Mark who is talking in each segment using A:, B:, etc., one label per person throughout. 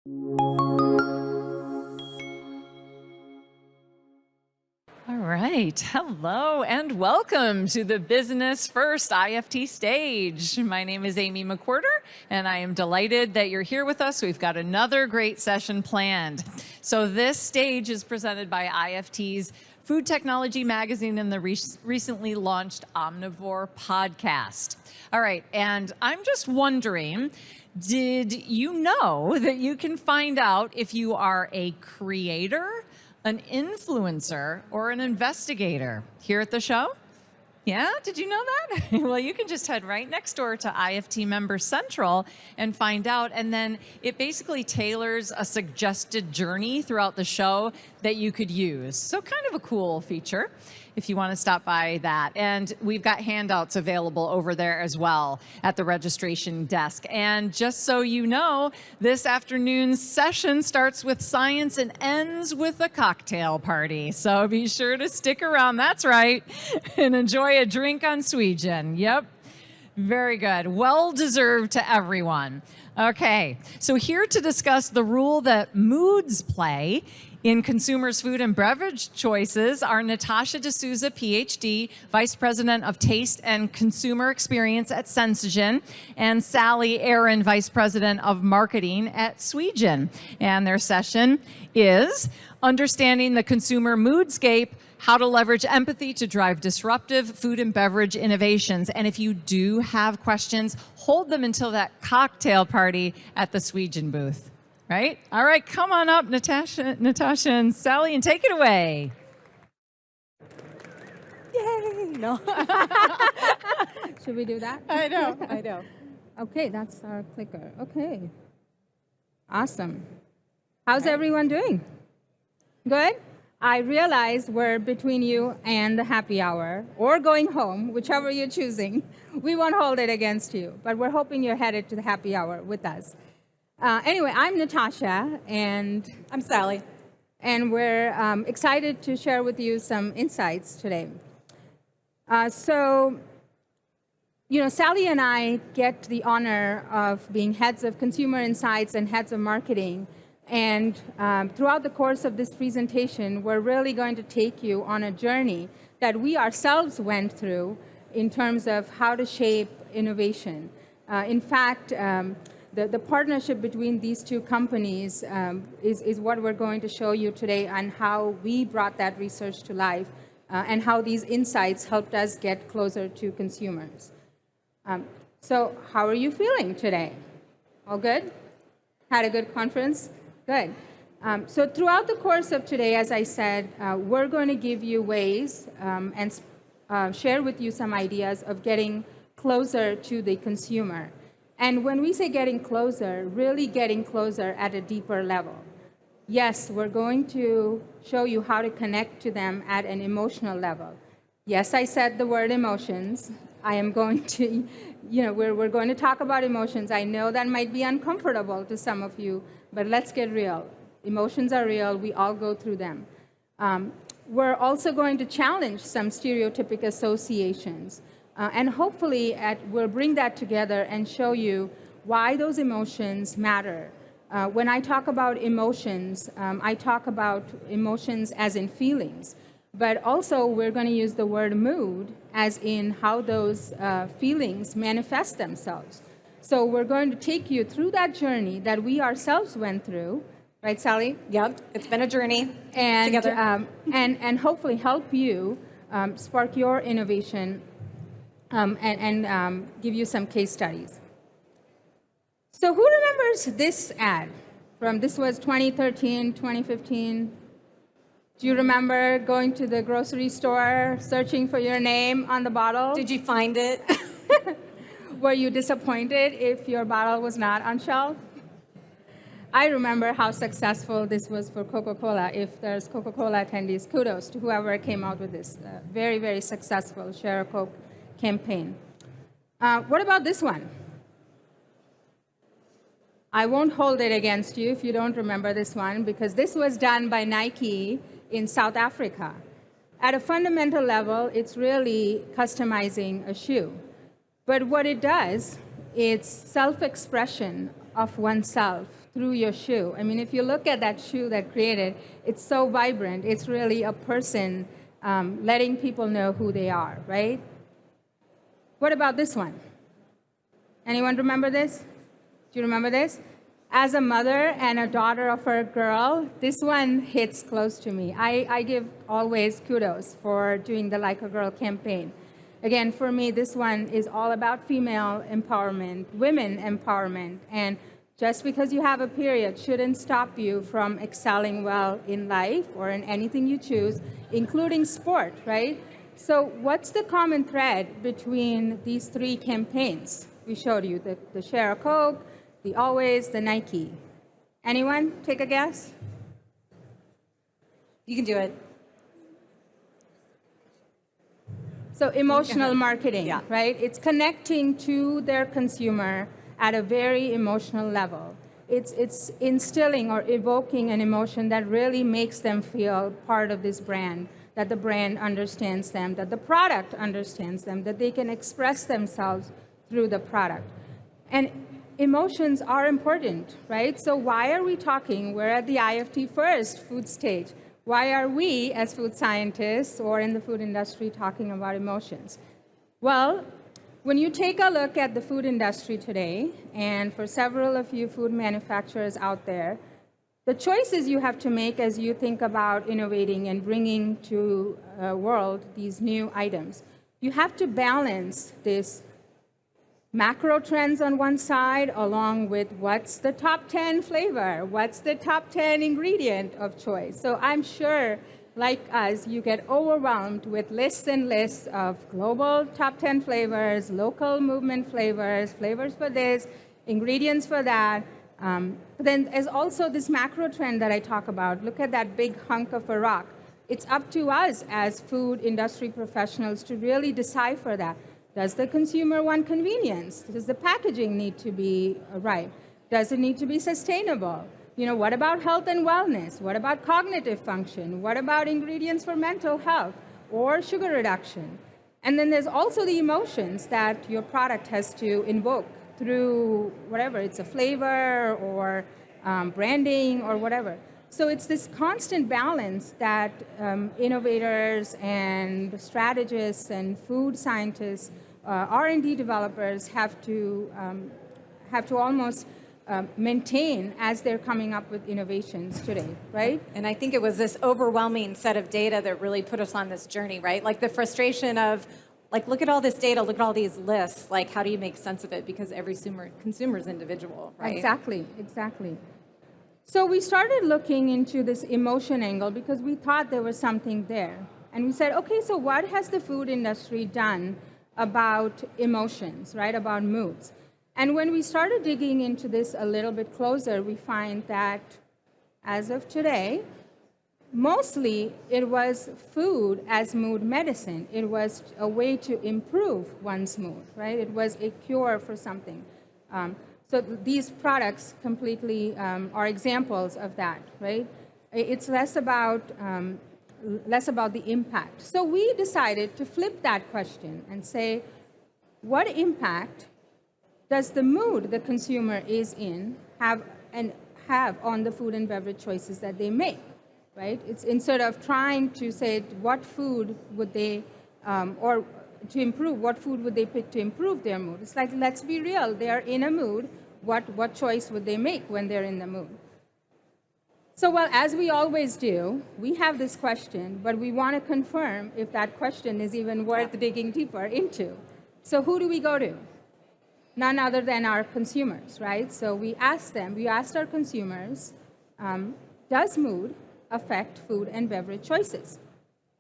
A: All right. Hello and welcome to the Business First IFT stage. My name is Amy McWhorter, and I am delighted that you're here with us. We've got another great session planned. So this stage is presented by IFT's Food Technology Magazine and the recently launched Omnivore podcast. All right. And I'm just wondering, did you know that you can find out if you are a creator, an influencer, or an investigator here at the show? Yeah, did you know that? Well, you can just head right next door to IFT Member Central and find out. And then it basically tailors a suggested journey throughout the show that you could use. So kind of a cool feature if you want to stop by that. And we've got handouts available over there as well at the registration desk. And just so you know, this afternoon's session starts with science and ends with a cocktail party. So be sure to stick around, that's right, and enjoy a drink on Sweegen. Yep, very good. Well deserved to everyone. Okay, so here to discuss the role that moods play in consumers' food and beverage choices are Natasha D'Souza, PhD, Vice President of Taste and Consumer Experience at Sweegen, and Sally Aaron, Vice President of Marketing at Sweegen. And their session is Understanding the Consumer Moodscape, How to Leverage Empathy to Drive Disruptive Food and Beverage Innovations. And if you do have questions, hold them until that cocktail party at the Sweegen booth. Right? All right, come on up, Natasha and Sally, and take it away.
B: Yay! No.
C: Should we do that?
B: I know.
C: Okay, that's our clicker. Okay. Awesome. How's everyone doing? Good? I realize we're between you and the happy hour, or going home, whichever you're choosing. We won't hold it against you, but we're hoping you're headed to the happy hour with us. Anyway, I'm Natasha, and
B: I'm Sally.
C: And we're excited to share with you some insights today. So, Sally and I get the honor of being heads of consumer insights and heads of marketing. And throughout the course of this presentation, we're really going to take you on a journey that we ourselves went through in terms of how to shape innovation. In fact, the partnership between these two companies is what we're going to show you today, and how we brought that research to life and how these insights helped us get closer to consumers. So how are you feeling today? All good? Had a good conference? Good. So throughout the course of today, as I said, we're going to give you ways and share with you some ideas of getting closer to the consumer. And when we say getting closer, really getting closer at a deeper level. Yes, we're going to show you how to connect to them at an emotional level. Yes, I said the word emotions. I am going to, we're going to talk about emotions. I know that might be uncomfortable to some of you, but let's get real. Emotions are real. We all go through them. We're also going to challenge some stereotypic associations. And hopefully, we'll bring that together and show you why those emotions matter. When I talk about emotions, I talk about emotions as in feelings. But also, we're going to use the word mood as in how those feelings manifest themselves. So we're going to take you through that journey that we ourselves went through. Right, Sally?
B: Yep, it's been a journey
C: together.
B: And
C: hopefully help you spark your innovation and give you some case studies. So who remembers this ad? This was 2013, 2015. Do you remember going to the grocery store, searching for your name on the bottle?
B: Did you find it?
C: Were you disappointed if your bottle was not on shelf? I remember how successful this was for Coca-Cola. If there's Coca-Cola attendees, kudos to whoever came out with this very, very successful Share a Coke campaign. What about this one? I won't hold it against you if you don't remember this one, because this was done by Nike in South Africa. At a fundamental level, it's really customizing a shoe. But what it does, it's self-expression of oneself through your shoe. I mean, if you look at that shoe that created, it's so vibrant. It's really a person letting people know who they are, right? What about this one? Anyone remember this? Do you remember this? As a mother and a daughter of a girl, this one hits close to me. I give always kudos for doing the Like a Girl campaign. Again, for me, this one is all about female empowerment, women empowerment, and just because you have a period shouldn't stop you from excelling well in life or in anything you choose, including sport, right? So what's the common thread between these three campaigns? We showed you the Share a Coke, the Always, the Nike. Anyone take a guess?
B: You can do it.
C: So emotional marketing,
B: Yeah.
C: right? It's connecting to their consumer at a very emotional level. It's instilling or evoking an emotion that really makes them feel part of this brand, that the brand understands them, that the product understands them, that they can express themselves through the product. And emotions are important, right? So why are we talking? We're at the IFT first food stage. Why are we, as food scientists or in the food industry, talking about emotions? Well, when you take a look at the food industry today, and for several of you food manufacturers out there, the choices you have to make as you think about innovating and bringing to the world these new items, you have to balance this macro trends on one side, along with what's the top 10 flavor, what's the top 10 ingredient of choice. So I'm sure, like us, you get overwhelmed with lists and lists of global top 10 flavors, local movement flavors, flavors for this, ingredients for that. But then there's also this macro trend that I talk about. Look at that big hunk of a rock. It's up to us as food industry professionals to really decipher that. Does the consumer want convenience? Does the packaging need to be right? Does it need to be sustainable? You know, what about health and wellness? What about cognitive function? What about ingredients for mental health or sugar reduction? And then there's also the emotions that your product has to invoke through whatever, it's a flavor or branding or whatever. So it's this constant balance that innovators and strategists and food scientists, R&D developers have to almost maintain as they're coming up with innovations today, right?
B: And I think it was this overwhelming set of data that really put us on this journey, right? Like the frustration of, like, look at all this data, look at all these lists. Like, how do you make sense of it? Because every consumer is individual, right?
C: Exactly. So we started looking into this emotion angle because we thought there was something there. And we said, okay, so what has the food industry done about emotions, right, about moods? And when we started digging into this a little bit closer, we find that as of today, mostly it was food as mood medicine. It was a way to improve one's mood, right? It was a cure for something. So these products completely are examples of that, right? It's less about the impact. So we decided to flip that question and say, what impact does the mood the consumer is in have on the food and beverage choices that they make, right? It's instead of trying to say what food would they, or to improve, what food would they pick to improve their mood? It's like, let's be real, they're in a mood, what choice would they make when they're in the mood? So, well, as we always do, we have this question, but we want to confirm if that question is even worth digging deeper into. So who do we go to? None other than our consumers, right? So we asked our consumers, does mood affect food and beverage choices?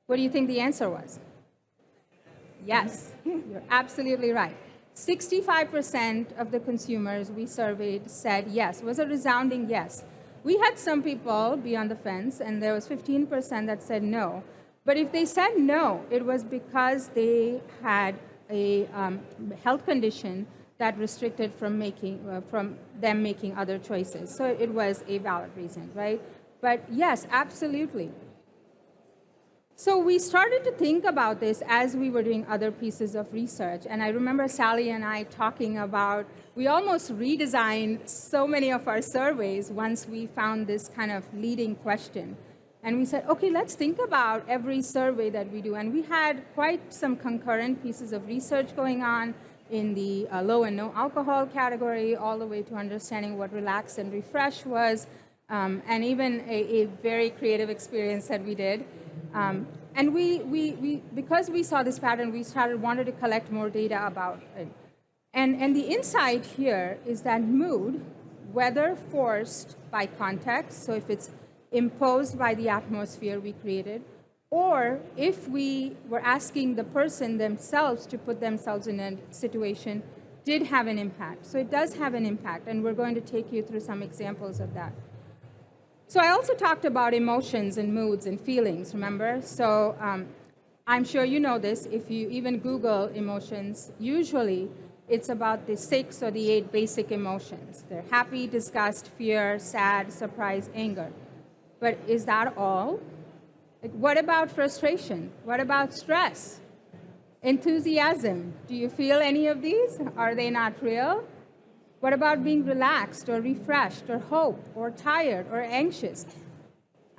C: What do you think the answer was? Yes, you're absolutely right. 65% of the consumers we surveyed said yes. It was a resounding yes. We had some people be on the fence, and there was 15% that said no. But if they said no, it was because they had a health condition that restricted from them making other choices. So it was a valid reason, right? But yes, absolutely. So we started to think about this as we were doing other pieces of research. And I remember Sally and I talking about, we almost redesigned so many of our surveys once we found this kind of leading question. And we said, okay, let's think about every survey that we do. And we had quite some concurrent pieces of research going on in the low and no alcohol category, all the way to understanding what relax and refresh was, and even a very creative experience that we did. And we because we saw this pattern, we wanted to collect more data about it. And the insight here is that mood, whether forced by context, so if it's imposed by the atmosphere we created, or if we were asking the person themselves to put themselves in a situation, did have an impact. So it does have an impact, and we're going to take you through some examples of that. So I also talked about emotions and moods and feelings, remember? So I'm sure you know this. If you even Google emotions, usually it's about the 6 or the 8 basic emotions. They're happy, disgust, fear, sad, surprise, anger. But is that all? Like, what about frustration? What about stress? Enthusiasm? Do you feel any of these? Are they not real? What about being relaxed or refreshed or hope or tired or anxious?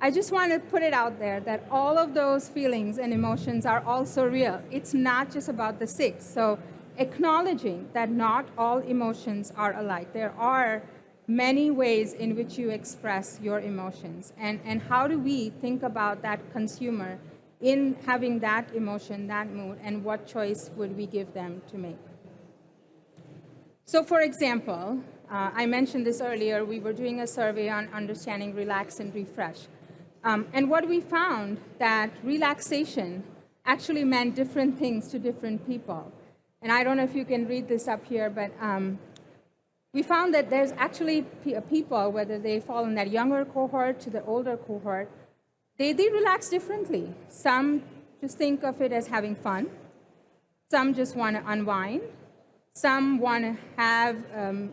C: I just want to put it out there that all of those feelings and emotions are also real. It's not just about the 6. So acknowledging that not all emotions are alike. There are many ways in which you express your emotions. And how do we think about that consumer in having that emotion, that mood, and what choice would we give them to make? So for example, I mentioned this earlier, we were doing a survey on understanding relax and refresh. And what we found that relaxation actually meant different things to different people. And I don't know if you can read this up here, but we found that there's actually people, whether they fall in that younger cohort to the older cohort, they relax differently. Some just think of it as having fun. Some just want to unwind. Some want to have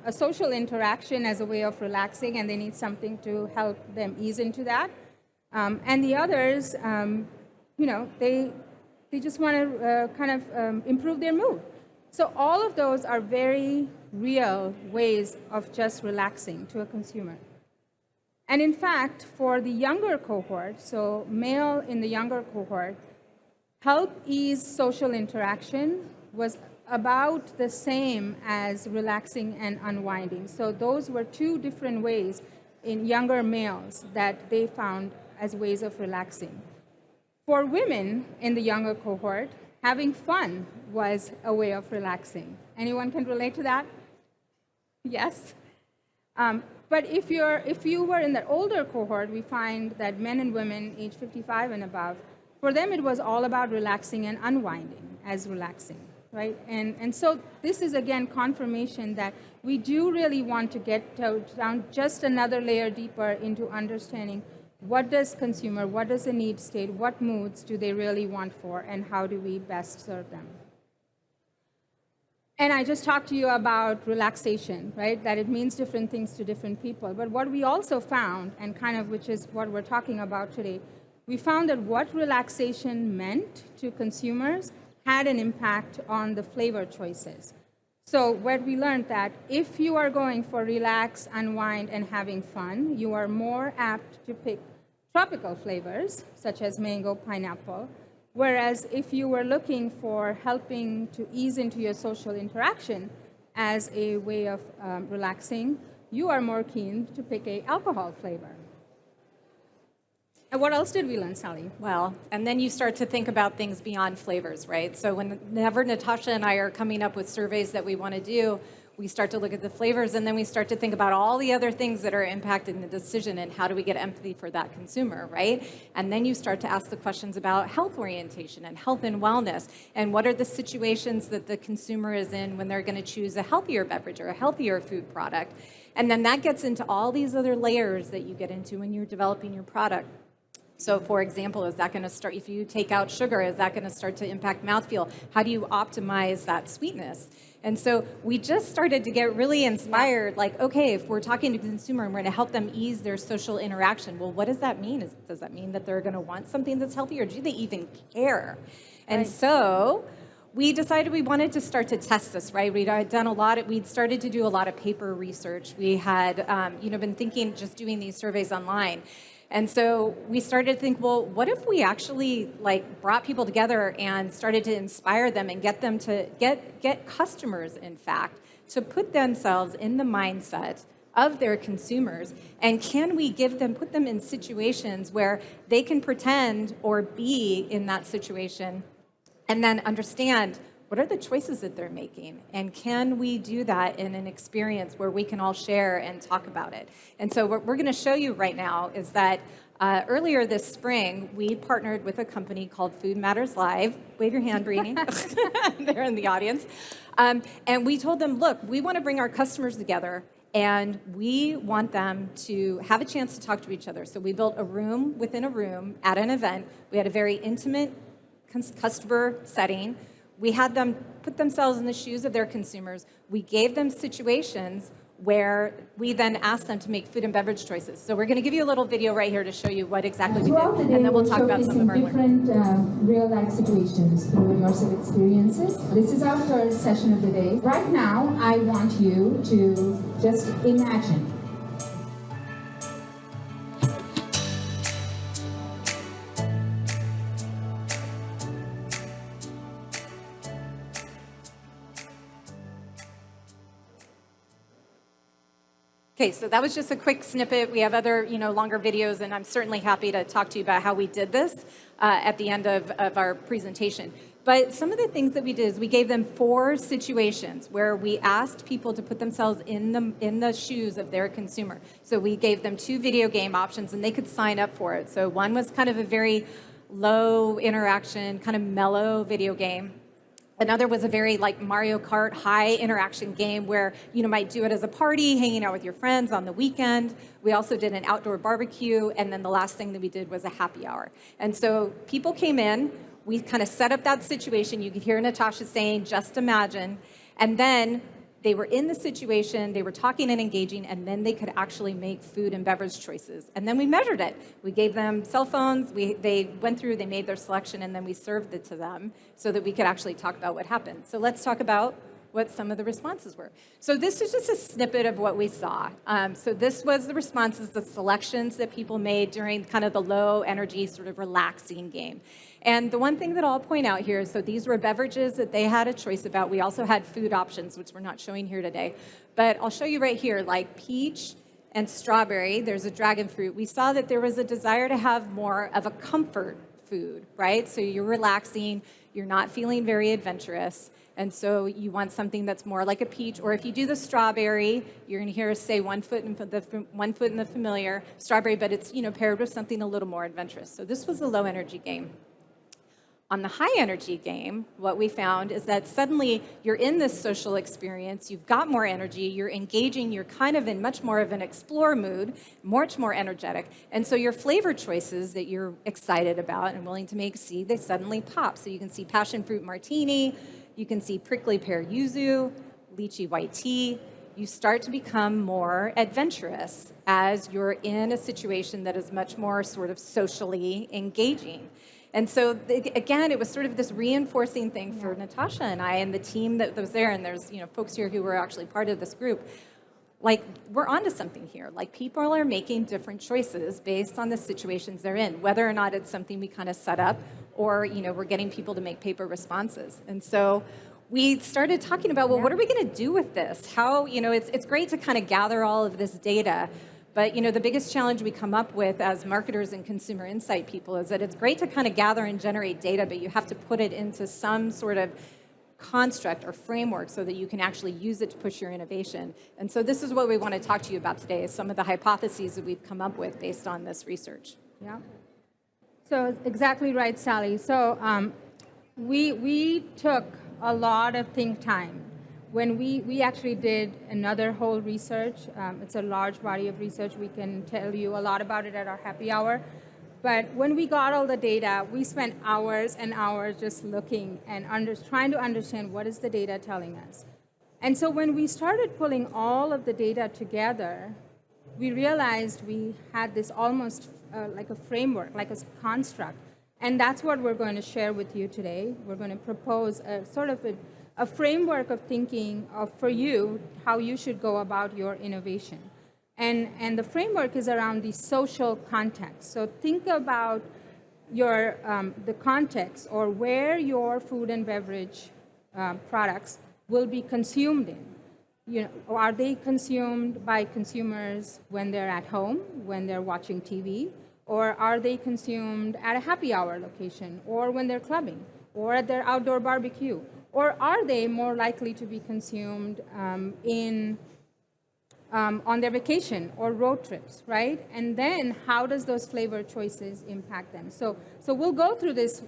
C: a social interaction as a way of relaxing, and they need something to help them ease into that. And the others, they just want to kind of improve their mood. So all of those are very real ways of just relaxing to a consumer. And in fact, for the younger cohort, so male in the younger cohort, help ease social interaction was about the same as relaxing and unwinding. So those were 2 different ways in younger males that they found as ways of relaxing. For women in the younger cohort, having fun was a way of relaxing. Anyone can relate to that? Yes? But if you were in the older cohort, we find that men and women age 55 and above, for them it was all about relaxing and unwinding as relaxing. Right? And so this is, again, confirmation that we do really want to get down just another layer deeper into understanding what does consumer, what does the need state, what moods do they really want for, and how do we best serve them. And I just talked to you about relaxation, right? That it means different things to different people. But what we also found, and kind of which is what we're talking about today, we found that what relaxation meant to consumers had an impact on the flavor choices. So what we learned that if you are going for relax, unwind, and having fun, you are more apt to pick tropical flavors, such as mango, pineapple, whereas if you were looking for helping to ease into your social interaction as a way of relaxing, you are more keen to pick an alcohol flavor. And what else did we learn, Sally?
B: Well, and then you start to think about things beyond flavors, right? So whenever Natasha and I are coming up with surveys that we want to do, we start to look at the flavors, and then we start to think about all the other things that are impacting the decision and how do we get empathy for that consumer, right? And then you start to ask the questions about health orientation and health and wellness, and what are the situations that the consumer is in when they're going to choose a healthier beverage or a healthier food product. And then that gets into all these other layers that you get into when you're developing your product. So for example, is that going to start, if you take out sugar, is that going to start to impact mouthfeel? How do you optimize that sweetness? And so we just started to get really inspired, like, okay, if we're talking to the consumer and we're going to help them ease their social interaction, well, what does that mean? Does that mean that they're going to want something that's healthy, or do they even care? And so we decided we wanted to start to test this, right? We'd started to do a lot of paper research. We had, been thinking, just doing these surveys online. And so we started to think, well, what if we actually brought people together and started to inspire them and get them to get customers, in fact, to put themselves in the mindset of their consumers, and can we put them in situations where they can pretend or be in that situation and then understand what are the choices that they're making, and can we do that in an experience where we can all share and talk about it? And so what we're going to show you right now is that earlier this spring, we partnered with a company called Food Matters Live. Wave your hand, Brini. They're in the audience. And we told them, look, we want to bring our customers together, and we want them to have a chance to talk to each other. So we built a room within a room at an event. We had a very intimate customer setting. We had them put themselves in the shoes of their consumers. We gave them situations where we then asked them to make food and beverage choices. So we're going to give you a little video right here to show you what exactly we did, and then we'll talk about some of our learnings.
D: Different real-life situations through immersive experiences. This is our third session of the day. Right now, I want you to just imagine.
B: Okay, so that was just a quick snippet. We have other, longer videos, and I'm certainly happy to talk to you about how we did this at the end of our presentation. But some of the things that we did is we gave them 4 situations where we asked people to put themselves in the shoes of their consumer. So we gave them 2 video game options, and they could sign up for it. So one was kind of a very-low interaction, kind of mellow video game. Another was a very Mario Kart high interaction game where you might do it as a party, hanging out with your friends on the weekend. We also did an outdoor barbecue, and then the last thing that we did was a happy hour. And so people came in, we kind of set up that situation. You could hear Natasha saying, just imagine. And then they were in the situation, they were talking and engaging, and then they could actually make food and beverage choices. And then we measured it. We gave them cell phones, they went through, they made their selection, and then we served it to them so that we could actually talk about what happened. So let's talk about what some of the responses were. So this is just a snippet of what we saw. So this was the responses, the selections that people made during kind of the low energy, sort of relaxing game. And the one thing that I'll point out here is, so these were beverages that they had a choice about. We also had food options, which we're not showing here today. But I'll show you right here, like peach and strawberry, there's a dragon fruit. We saw that there was a desire to have more of a comfort food, right? So you're relaxing, you're not feeling very adventurous. And so you want something that's more like a peach, or if you do the strawberry, you're going to hear us say one foot in the familiar strawberry, but it's paired with something a little more adventurous. So this was a low energy game. On the high energy game, what we found is that suddenly you're in this social experience, you've got more energy, you're engaging, you're kind of in much more of an explore mood, much more energetic. And so your flavor choices that you're excited about and willing to make, they suddenly pop. So you can see passion fruit martini, you can see prickly pear yuzu, lychee white tea. You start to become more adventurous as you're in a situation that is much more sort of socially engaging. And so, again, it was sort of this reinforcing thing for Natasha and I and the team that was there, and there's folks here who were actually part of this group. We're onto something here. People are making different choices based on the situations they're in, whether or not it's something we kind of set up or, we're getting people to make paper responses. And so we started talking about, well, what are we going to do with this? How, it's great to kind of gather all of this data. But, the biggest challenge we come up with as marketers and consumer insight people is that it's great to kind of gather and generate data, but you have to put it into some sort of construct or framework so that you can actually use it to push your innovation. And so this is what we want to talk to you about today, is some of the hypotheses that we've come up with based on this research.
C: Yeah. So exactly right, Sally. So we took a lot of think time. When we actually did another whole research, it's a large body of research. We can tell you a lot about it at our happy hour. But when we got all the data, we spent hours and hours just looking and trying to understand what is the data telling us. And so when we started pulling all of the data together, we realized we had this almost like a framework, like a construct. And that's what we're going to share with you today. We're going to propose a sort of a framework of thinking for you, how you should go about your innovation. And the framework is around the social context. So think about your the context or where your food and beverage products will be consumed in. You know, are they consumed by consumers when they're at home, when they're watching TV, or are they consumed at a happy hour location, or when they're clubbing, or at their outdoor barbecue, or are they more likely to be consumed on their vacation or road trips, right? And then how does those flavor choices impact them? So we'll go through this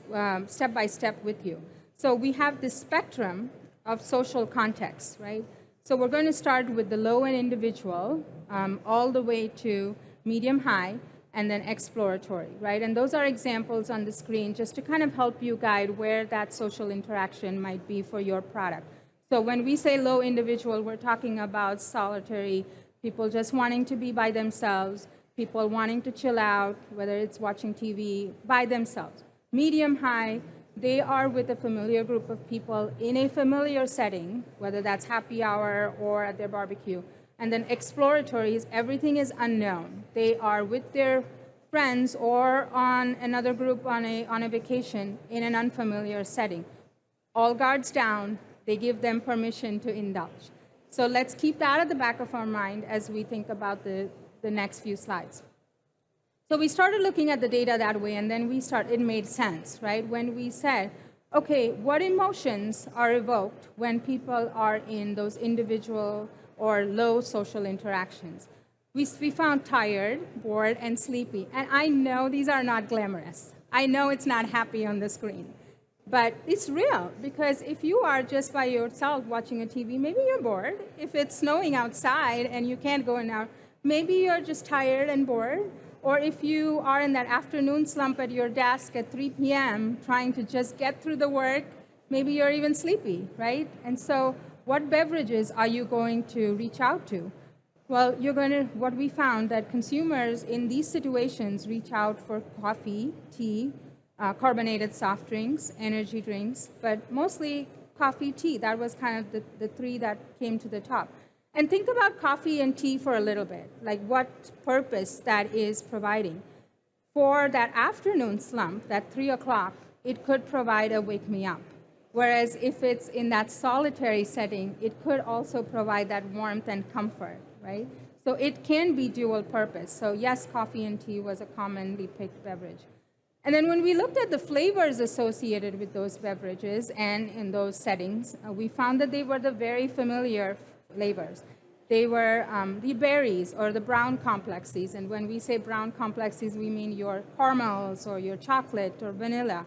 C: step by step with you. So we have this spectrum of social context, right? So we're going to start with the low and individual, all the way to medium high, and then exploratory, right? And those are examples on the screen just to kind of help you guide where that social interaction might be for your product. So when we say low individual, we're talking about solitary, people just wanting to be by themselves, people wanting to chill out, whether it's watching TV, by themselves. Medium high, they are with a familiar group of people in a familiar setting, whether that's happy hour or at their barbecue. And then exploratory is everything is unknown. They are with their friends or on another group on a vacation in an unfamiliar setting. All guards down, they give them permission to indulge. So let's keep that at the back of our mind as we think about the next few slides. So we started looking at the data that way, and then it made sense, right? When we said, okay, what emotions are evoked when people are in those individual or low social interactions? We found tired, bored, and sleepy. And I know these are not glamorous. I know it's not happy on the screen. But it's real, because if you are just by yourself watching a TV, maybe you're bored. If it's snowing outside and you can't go in out, maybe you're just tired and bored. Or if you are in that afternoon slump at your desk at 3 p.m. trying to just get through the work, maybe you're even sleepy, right? And so what beverages are you going to reach out to? Well, what we found that consumers in these situations reach out for coffee, tea, carbonated soft drinks, energy drinks, but mostly coffee, tea. That was kind of the three that came to the top. And think about coffee and tea for a little bit, like what purpose that is providing. For that afternoon slump, that 3 o'clock, it could provide a wake me up. Whereas if it's in that solitary setting, it could also provide that warmth and comfort, right? So it can be dual purpose. So yes, coffee and tea was a commonly picked beverage. And then when we looked at the flavors associated with those beverages and in those settings, we found that they were the very familiar flavors. They were the berries or the brown complexes. And when we say brown complexes, we mean your caramels or your chocolate or vanilla.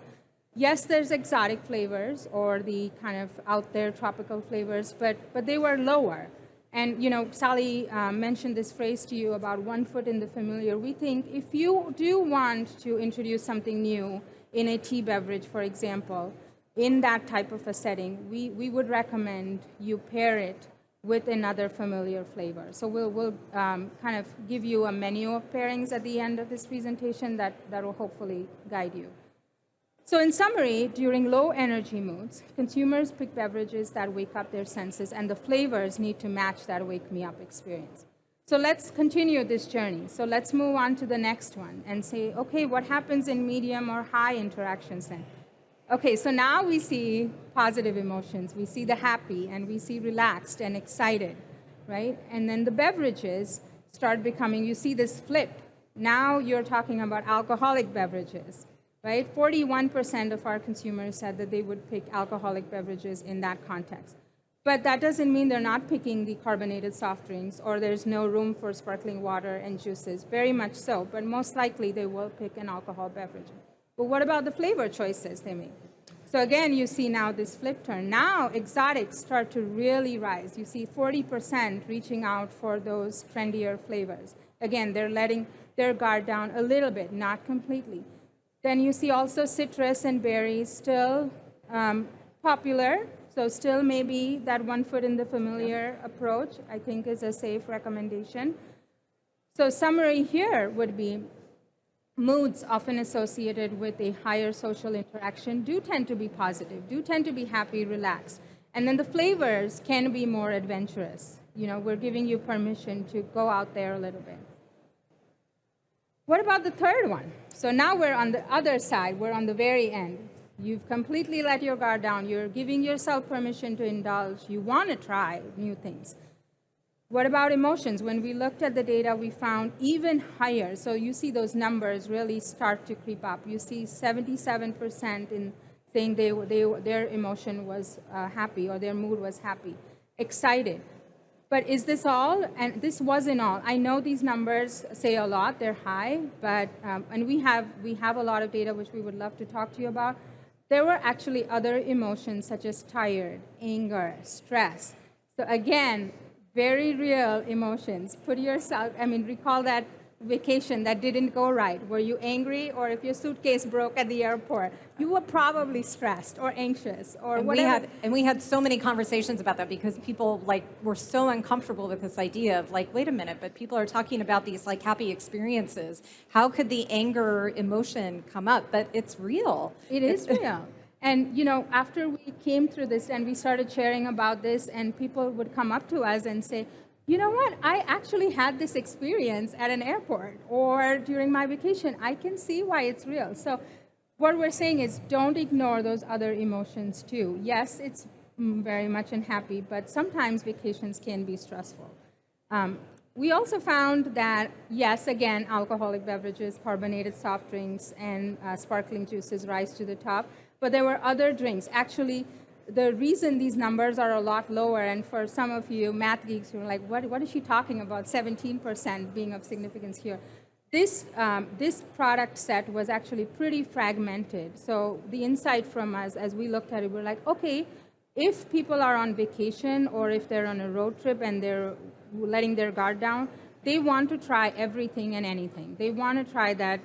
C: Yes, there's exotic flavors or the kind of out there tropical flavors, but they were lower. And, you know, Sally mentioned this phrase to you about 1 foot in the familiar. We think if you do want to introduce something new in a tea beverage, for example, in that type of a setting, we would recommend you pair it with another familiar flavor. So we'll kind of give you a menu of pairings at the end of this presentation that will hopefully guide you. So in summary, during low energy moods, consumers pick beverages that wake up their senses, and the flavors need to match that wake me up experience. So let's continue this journey. So let's move on to the next one and say, okay, what happens in medium or high interactions then? Okay, so now we see positive emotions. We see the happy, and we see relaxed and excited, right? And then the beverages start becoming, you see this flip. Now you're talking about alcoholic beverages. Right? 41% of our consumers said that they would pick alcoholic beverages in that context. But that doesn't mean they're not picking the carbonated soft drinks or there's no room for sparkling water and juices. Very much so, but most likely they will pick an alcohol beverage. But what about the flavor choices they make? So again, you see now this flip turn. Now exotics start to really rise. You see 40% reaching out for those trendier flavors. Again, they're their guard down a little bit, not completely. Then you see also citrus and berries still popular. So still maybe that one foot in the familiar approach, I think, is a safe recommendation. So summary here would be moods often associated with a higher social interaction do tend to be positive, do tend to be happy, relaxed. And then the flavors can be more adventurous. You know, we're giving you permission to go out there a little bit. What about the third one? So now we're on the other side, we're on the very end. You've completely let your guard down. You're giving yourself permission to indulge. You want to try new things. What about emotions? When we looked at the data, we found even higher. So you see those numbers really start to creep up. You see 77% in saying their emotion was happy or their mood was happy, excited. But is this all? And this wasn't all. I know these numbers say a lot. They're high, but and we have a lot of data which we would love to talk to you about. There were actually other emotions such as tired, anger, stress. So again, very real emotions. Recall that vacation that didn't go right. Were you angry? Or if your suitcase broke at the airport, you were probably stressed or anxious or
B: and
C: whatever.
B: We had so many conversations about that because people were so uncomfortable with this idea of wait a minute, but people are talking about these happy experiences. How could the anger emotion come up? But it's real.
C: It is real. And, after we came through this and we started sharing about this and people would come up to us and say, you know what, I actually had this experience at an airport or during my vacation. I can see why it's real. So what we're saying is don't ignore those other emotions too. Yes, it's very much unhappy, but sometimes vacations can be stressful. We also found that, yes, again, alcoholic beverages, carbonated soft drinks, and sparkling juices rise to the top. But there were other drinks. Actually, the reason these numbers are a lot lower, and for some of you math geeks who are like, what is she talking about, 17% being of significance here? This product set was actually pretty fragmented. So the insight from us as we looked at it, we're like, okay, if people are on vacation or if they're on a road trip and they're letting their guard down, they want to try everything and anything. They want to try that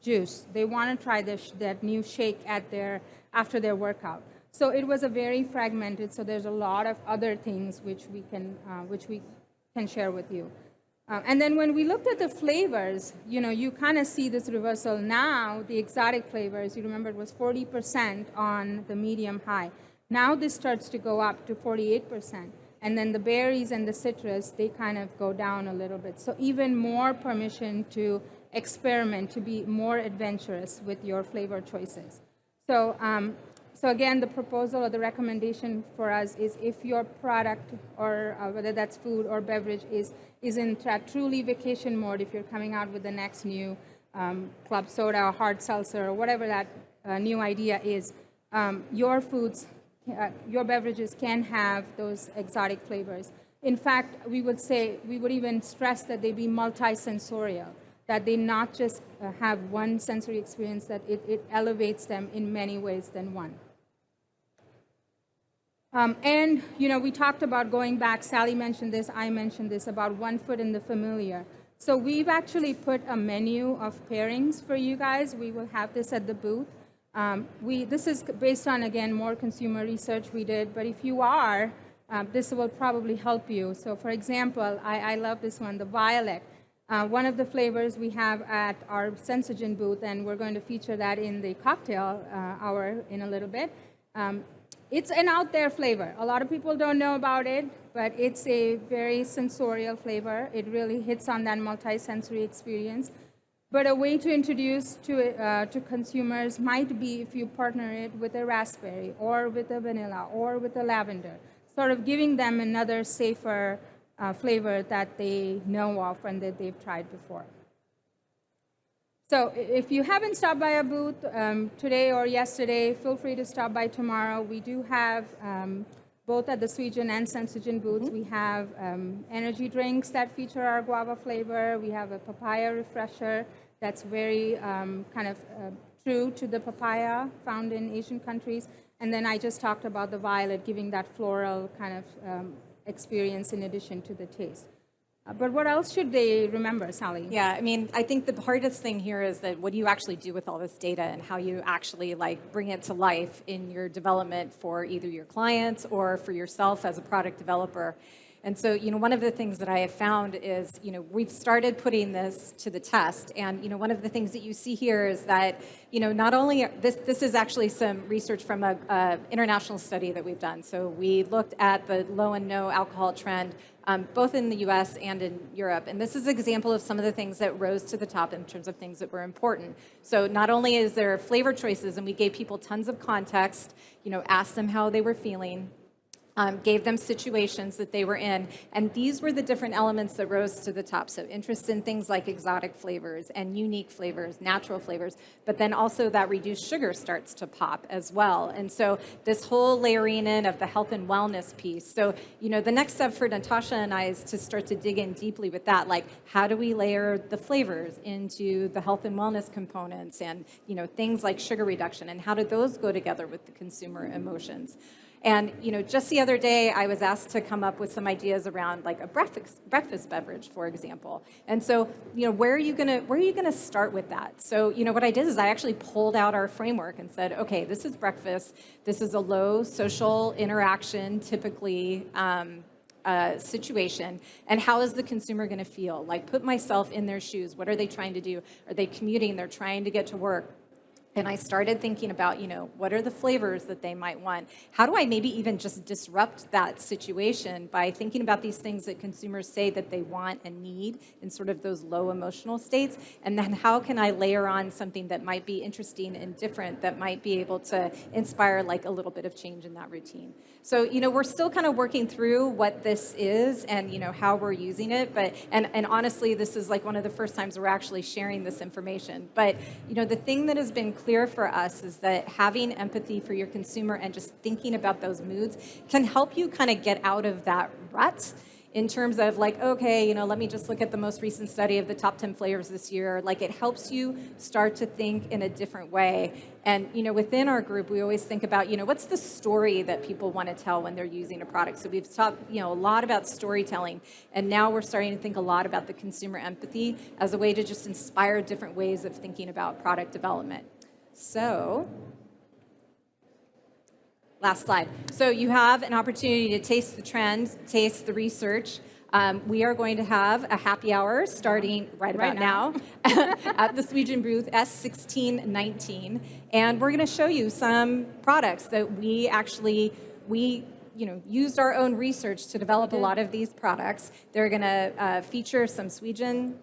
C: juice. They want to try that new shake after their workout. So it was a very fragmented. So there's a lot of other things which we can share with you. And then when we looked at the flavors, you kind of see this reversal now. The exotic flavors, you remember it was 40% on the medium high. Now this starts to go up to 48%. And then the berries and the citrus, they kind of go down a little bit. So even more permission to experiment, to be more adventurous with your flavor choices. So again, the proposal or the recommendation for us is if your product, or whether that's food or beverage, is in truly vacation mode, if you're coming out with the next new club soda or hard seltzer or whatever that new idea is, your foods, your beverages can have those exotic flavors. In fact, we would even stress that they be multisensorial, that they not just have one sensory experience, that it elevates them in many ways than one. And, we talked about going back, Sally mentioned this, I mentioned this, about one foot in the familiar. So we've actually put a menu of pairings for you guys. We will have this at the booth. This is based on, again, more consumer research we did, but if you are, this will probably help you. So for example, I love this one, the violet. One of the flavors we have at our Sensogen booth, and we're going to feature that in the cocktail hour in a little bit. It's an out there flavor. A lot of people don't know about it, but it's a very sensorial flavor. It really hits on that multi-sensory experience. But a way to introduce to consumers might be if you partner it with a raspberry or with a vanilla or with a lavender, sort of giving them another safer flavor that they know of and that they've tried before. So if you haven't stopped by a booth today or yesterday, feel free to stop by tomorrow. We do have, both at the Sweegen and Sensogen booths, we have energy drinks that feature our guava flavor. We have a papaya refresher that's very true to the papaya found in Asian countries. And then I just talked about the violet, giving that floral kind of experience in addition to the taste. But what else should they remember, Sally?
B: Yeah, I mean, I think the hardest thing here is that what do you actually do with all this data and how you actually like bring it to life in your development for either your clients or for yourself as a product developer. And so, one of the things that I have found is, we've started putting this to the test. And, one of the things that you see here is that, not only, this is actually some research from a international study that we've done. So we looked at the low and no alcohol trend, both in the US and in Europe. And this is an example of some of the things that rose to the top in terms of things that were important. So not only is there flavor choices, and we gave people tons of context, asked them how they were feeling, gave them situations that they were in, and these were the different elements that rose to the top. So interest in things like exotic flavors and unique flavors, natural flavors, but then also that reduced sugar starts to pop as well. And so this whole layering in of the health and wellness piece. So, the next step for Natasha and I is to start to dig in deeply with that, like how do we layer the flavors into the health and wellness components and, things like sugar reduction, and how do those go together with the consumer emotions? And, just the other day, I was asked to come up with some ideas around like a breakfast beverage, for example. And so, where are you gonna start with that? So, what I did is I actually pulled out our framework and said, okay, this is breakfast. This is a low social interaction, typically, situation, and how is the consumer gonna feel? Like, put myself in their shoes. What are they trying to do? Are they commuting? They're trying to get to work. And I started thinking about, what are the flavors that they might want? How do I maybe even just disrupt that situation by thinking about these things that consumers say that they want and need in sort of those low emotional states? And then how can I layer on something that might be interesting and different that might be able to inspire like a little bit of change in that routine? So, we're still kind of working through what this is and, how we're using it. But, and honestly, this is like one of the first times we're actually sharing this information. But, the thing that has been clear for us is that having empathy for your consumer and just thinking about those moods can help you kind of get out of that rut in terms of like, okay, let me just look at the most recent study of the top 10 flavors this year. Like, it helps you start to think in a different way. And, within our group, we always think about, what's the story that people want to tell when they're using a product? So we've talked, a lot about storytelling. And now we're starting to think a lot about the consumer empathy as a way to just inspire different ways of thinking about product development. So, last slide. So you have an opportunity to taste the trends, taste the research. We are going to have a happy hour starting right about now at the Sweegen booth S1619. And we're going to show you some products that we actually, used our own research to develop a lot of these products. They're going to feature some Sweegen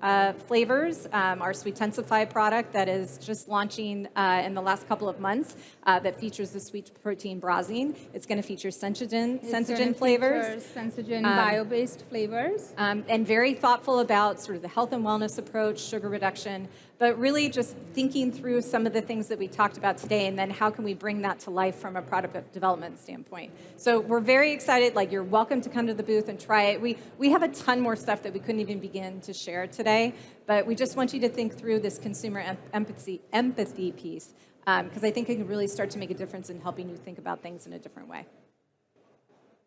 B: flavors, our Sweetensify product that is just launching in the last couple of months that features the sweet protein browsing. It's going to feature Sensogen flavors.
C: Sensogen bio-based flavors.
B: And very thoughtful about sort of the health and wellness approach, sugar reduction, but really just thinking through some of the things that we talked about today, and then how can we bring that to life from a product development standpoint. So we're very excited. Like, you're welcome to come to the booth and try it. We have a ton more stuff that we couldn't even begin to share today, but we just want you to think through this consumer empathy piece, because I think it can really start to make a difference in helping you think about things in a different way.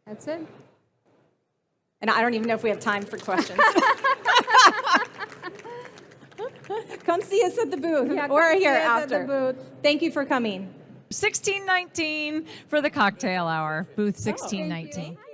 C: That's it.
B: And I don't even know if we have time for questions. Come see us at the booth or here after.
C: At the booth.
B: Thank you for coming.
A: 1619 for the cocktail hour, booth 1619.
C: Thank you.